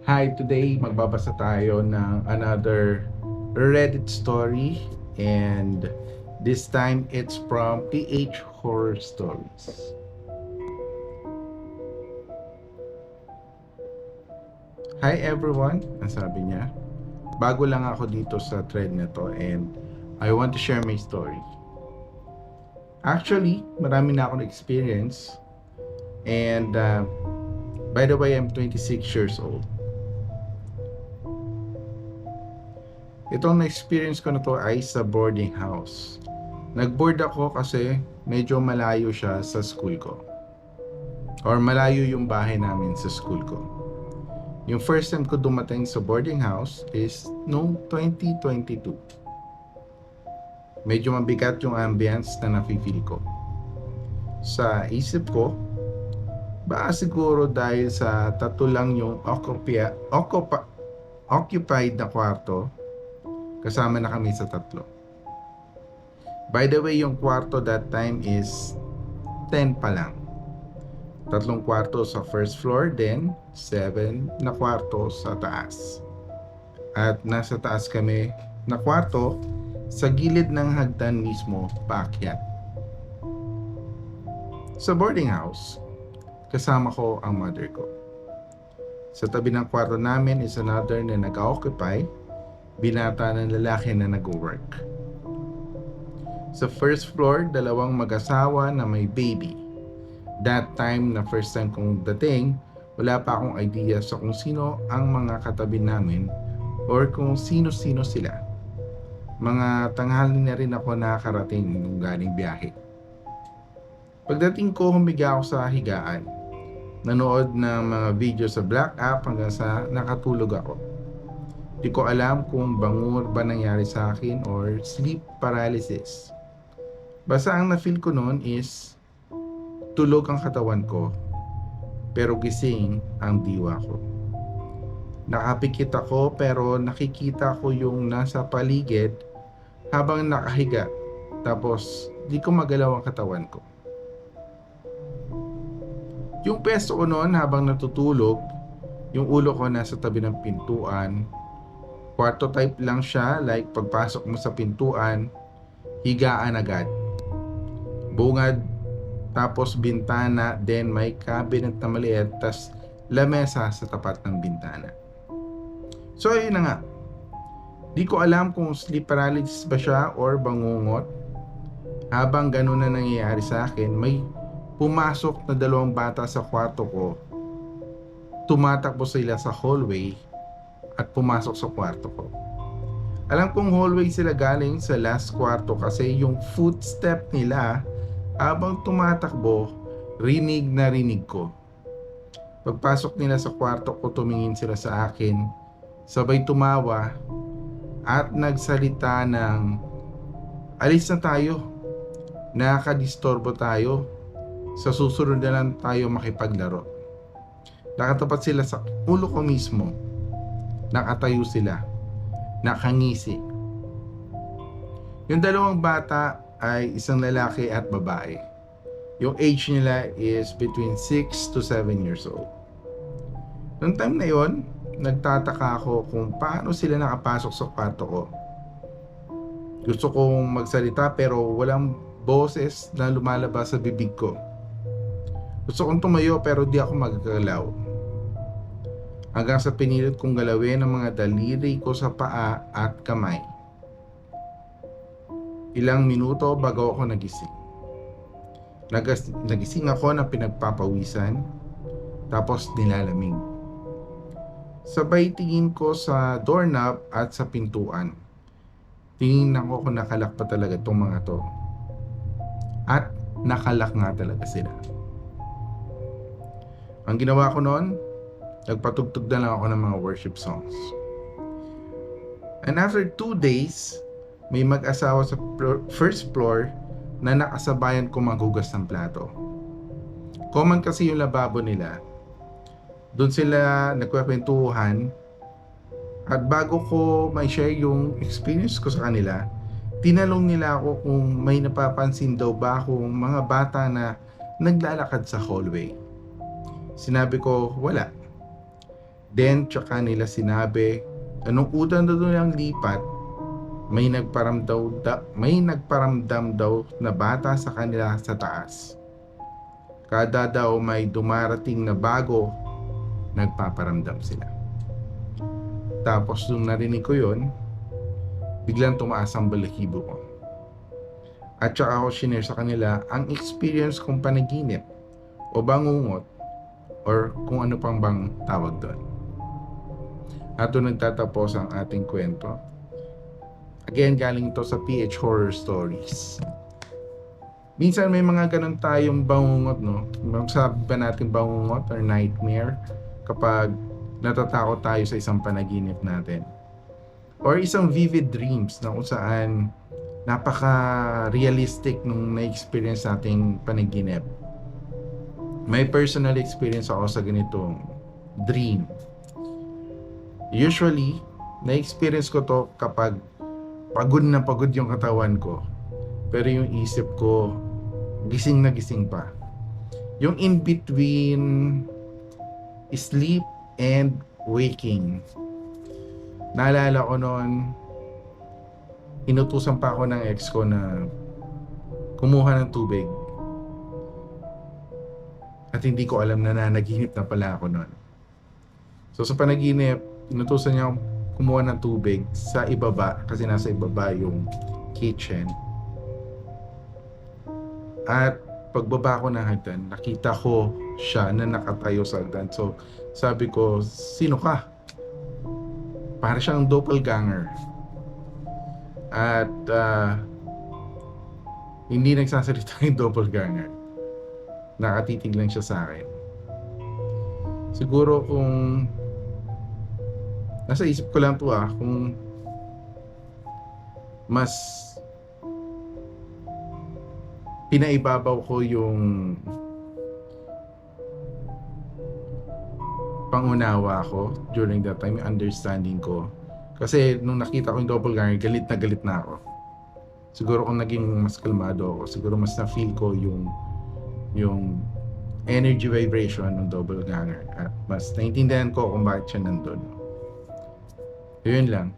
Hi, today magbabasa tayo ng another Reddit story and this time it's from PH Horror Stories. Hi everyone, ang sabi niya. Bago lang ako dito sa thread na to and I want to share my story. Actually, marami na akong experience and by the way, I'm 26 years old. Itong na-experience ko na to ay sa boarding house. Nag-board ako kasi medyo malayo siya sa school ko. Or malayo yung bahay namin sa school ko. Yung first time ko dumating sa boarding house is noong 2022. Medyo mabigat yung ambience na nafe-feel ko. Sa isip ko, baka siguro dahil sa tatlo lang yung occupied na kwarto, kasama na kami sa tatlo. By the way, yung kwarto that time is 10 pa lang. 3 kwarto sa first floor, then 7 na kwarto sa taas. At nasa taas kami na kwarto, sa gilid ng hagdan mismo, paakyat. Sa boarding house, kasama ko ang mother ko. Sa tabi ng kwarto namin is another na nag-occupy, binata ng lalaki na nag-work. Sa first floor, 2 mag-asawa na may baby. That time na first time kong dating, wala pa akong idea sa kung sino ang mga katabi namin or kung sino-sino sila. Mga tanghali na rin ako nakakarating nung galing biyahe. Pagdating ko, humiga ako sa higaan. Nanood ng mga video sa Black App hanggang sa nakatulog ako. Di ko alam kung bangur ba nangyari sa akin or sleep paralysis. Basta ang na-feel ko noon is tulog ang katawan ko pero gising ang diwa ko. Nakapikit ako pero nakikita ko yung nasa paligid habang nakahiga tapos di ko magalaw ang katawan ko. Yung pesto ko noon habang natutulog, yung ulo ko nasa tabi ng pintuan. Kwarto type lang siya, like pagpasok mo sa pintuan, higaan agad. Bungad, tapos bintana, then may cabinet na maliit, tas lamesa sa tapat ng bintana. So ayun na nga, di ko alam kung sleep paralysis ba siya or bangungot. Habang ganun na nangyayari sa akin, may pumasok na 2 bata sa kwarto ko. Tumatakbo sila sa hallway at pumasok sa kwarto ko. Alam kong hallway sila galing sa last kwarto kasi yung footstep nila habang tumatakbo, rinig na rinig ko. Pagpasok nila sa kwarto ko, tumingin sila sa akin, sabay tumawa at nagsalita ng, "Alis na tayo, nakakadisturbo tayo, sa susunod na lang tayo makipaglaro." Nakatapat sila sa ulo ko mismo. Nakatayo sila, nakangisi. Yung 2 bata ay isang lalaki at babae. Yung age nila is between 6 to 7 years old. Noong time na yon, nagtataka ako kung paano sila nakapasok sa kwarto ko. Gusto kong magsalita pero walang boses na lumalabas sa bibig ko. Gusto kong tumayo pero di ako magagalaw. Hanggang sa pinilit kong galawin ang mga daliri ko sa paa at kamay. Ilang minuto bago ako nagising. Nagising ako na pinagpapawisan, tapos nilalamig. Sabay tingin ko sa doorknob at sa pintuan. Tingin ako kung nakalak pa talaga itong mga to. At nakalak nga talaga sila. Ang ginawa ko noon, nagpatugtog na lang ako ng mga worship songs. And after 2 days, may mag-asawa sa first floor na nakasabayan ko maghugas ng plato. Common kasi yung lababo nila. Doon sila nagkwekwentuhan. At bago ko may share yung experience ko sa kanila, tinanong nila ako kung may napapansin daw ba akong mga bata na naglalakad sa hallway. Sinabi ko, wala. Then, tsaka nila sinabi, anong utan na doon ang lipat, may nagparamdam daw na bata sa kanila sa taas. Kada daw may dumarating na bago, nagpaparamdam sila. Tapos nung narinig ko yun, biglang tumaas ang balahibo ko. At saka ako shinare sa kanila ang experience kong panaginip o bangungot or kung ano pang bang tawag doon. At doon nagtatapos ang ating kwento. Again, galing ito sa PH Horror Stories. Minsan may mga ganun tayong bangungot, no? Sabi ba natin bangungot or nightmare kapag natatakot tayo sa isang panaginip natin. Or isang vivid dreams na kung saan napaka-realistic nung na-experience nating panaginip. May personal experience ako sa ganitong dream. Usually, na-experience ko to kapag pagod na pagod yung katawan ko. Pero yung isip ko, gising na gising pa. Yung in between sleep and waking. Naalala ko noon, inutusan pa ako ng ex ko na kumuha ng tubig. At hindi ko alam na nanaginip na pala ako noon. So sa panaginip, inutusan niya akong kumuha ng tubig sa ibaba kasi nasa ibaba yung kitchen. At pagbaba ko ng hagdan, nakita ko siya na nakatayo sa hagdan. So sabi ko, sino ka? Para siyang doppelganger. At hindi nagsasalita yung doppelganger. Nakatitig lang siya sa akin. Siguro kung nasa isip ko lang to kung mas pinaibabaw ko yung pangunawa ko during that time, yung understanding ko. Kasi nung nakita ko yung doppelganger, galit na ako. Siguro kung naging mas kalmado ako, siguro mas na-feel ko yung energy vibration ng doppelganger at mas naintindihan ko kung bakit siya nandun. Yun lang.